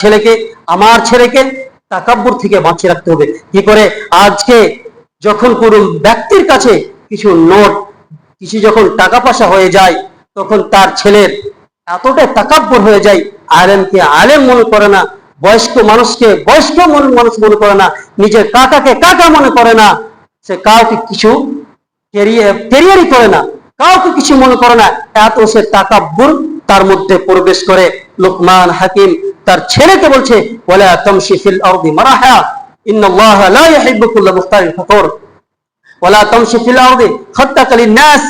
ছেলেকে, আমার ছেলেকে তাকাব্বুর থেকে বাঁচিয়ে রাখতে হবে। কি করে? আজকে যখন কোন ব্যক্তির কাছে কিছু নোট, কিছু যখন টাকা পয়সা হয়ে যায়, তখন তার ছেলের এতটাই তাকাব্বুর হয়ে যায়, আলেমকে আলেম মনে করে না, বয়স্ক মানুষকে বয়স্ক মানুষ মনে করে না, নিজের কাকাকে কাকা মনে করে না, সে কাউকে কিছু ক্যারিয়ারই করে না, কাউকে কিছু মনে করে না, এত সে তাকাব্বুর তার মধ্যে প্রবেশ করে। লুকমান হাকিম তার ছেলেকে বলছে, ওয়ালা তামশি ফিল আরদি মারাহা ইন্নাল্লাহা লা ইউহিব্বু কুল্লা মুখতালিন ফখুর ওয়ালা তামশি ফিল আরদি খাত্তাকা লিন-নাস।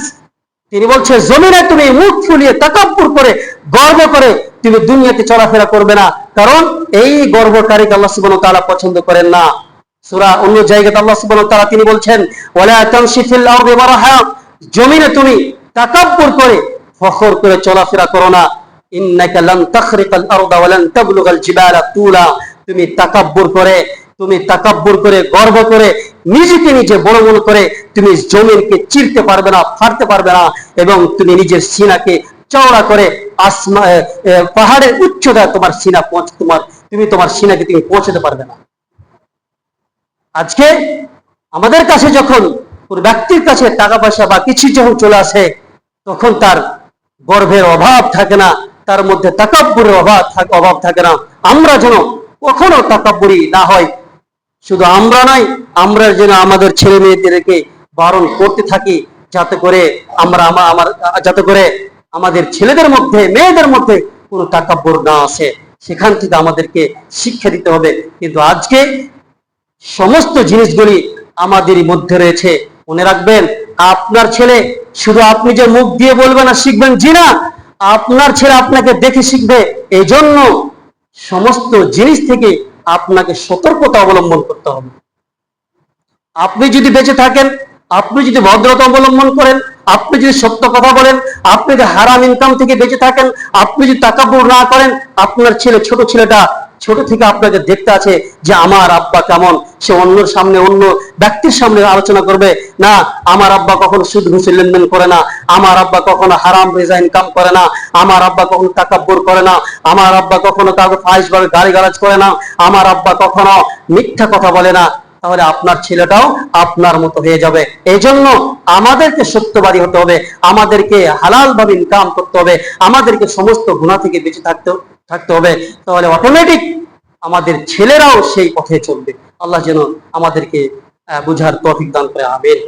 তিনি বলছে, জমিনে তুমি মুখ ফুলিয়ে তাকাব্বুর করে গর্ব করে তুমি দুনিয়াতে চলাফেরা করবে না, কারণ এই গর্বকারীকে আল্লাহ সুবহানাহু ওয়া তাআলা পছন্দ করেন না। সূরা অন্য জায়গাতে আল্লাহ সুবহানাহু ওয়া তাআলা তিনি বলছেন, ওয়ালা তামশি ফিল আরদি মারাহা, জমিনে তুমি তাকাব্বুর করে ফখর করে চলাফেরা করো না। ইন্নাকা লান তাখরিকাল আরদা ওয়া লান তাবলুগাল জিবালা তুলা, তুমি তাকাব্বুর করে গর্ব করে নিজেকে নিজে বড় মনে করে তুমি জমিনকে চিরতে পারবে না, ফাড়তে পারবে না, এবং তুমি নিজের সিনাকে চওড়া করে পাহাড়ের উচ্চতায় তোমার সিনা তোমার সিনাকে তুমি পৌঁছাতে পারবে না। আজকে আমাদের কাছে যখন কোন ব্যক্তির কাছে টাকা পয়সা বা কিছু যখন চলে আসে, তখন তার গর্বের অভাব থাকে না, তার মধ্যে তাকাব্বুরের অভাব থাকে না। আমরা যেন কখনো তাকাব্বুরি না হয়। শুধু আমরা নয়, আমরা যেন আমাদের ছেলে মেয়েদেরকে বারণ করতে থাকি, যাতে করে আমাদের ছেলেদের মধ্যে মেয়েদের মধ্যে কোনো তাকাব্বুর না আসে, সেখান থেকে আমাদেরকে শিক্ষা দিতে হবে। কিন্তু আজকে সমস্ত জিনিসগুলি আমাদের মধ্যে রয়েছে। মনে রাখবেন, আপনার ছেলে শুধু আপনি যে মুখ দিয়ে বলবেন আর শিখবেন, জি না, আপনার ছেলে আপনাকে দেখে শিখবে। এই জন্য সমস্ত জিনিস থেকে আপনাকে সতর্কতা অবলম্বন করতে হবে। আপনি যদি বেঁচে থাকেন, আপনি যদি ভদ্রতা অবলম্বন করেন, আপনি যদি সত্য কথা বলেন, আপনি যদি হারাম ইনকাম থেকে বেঁচে থাকেন, আপনি যদি তাকাব্বুর না করেন, আপনার ছেলেটা ছোট থেকে আপনাকে দেখতে আছে যে আমার আব্বা কেমন, সে অন্যের সামনে, অন্য ব্যক্তির সামনে আলোচনা করবে না, আমার আব্বা কখনো সুদ ঘুষের লেনদেন করে না, আমার আব্বা কখনো হারাম রেজা ইনকাম করে না, আমার আব্বা কখনো তাকাব্বুর করে না, আমার আব্বা কখনো কাউকে ফাহিশভাবে গালিগালাজ করে না, আমার আব্বা কখনো মিথ্যা কথা বলে না। তাহলে আপনার ছেলেটাও আপনার মতো হয়ে যাবে। এই জন্য আমাদেরকে সত্যবাদী হতে হবে, আমাদেরকে হালাল ভাবে ইনকাম করতে হবে, আমাদেরকে সমস্ত গুনাহ থেকে বেঁচে থাকতে হবে। তাহলে অটোমেটিক আমাদের ছেলেরাও সেই পথে চলবে। আল্লাহ যেন আমাদেরকে বুঝার তৌফিক দান করে। আমিন।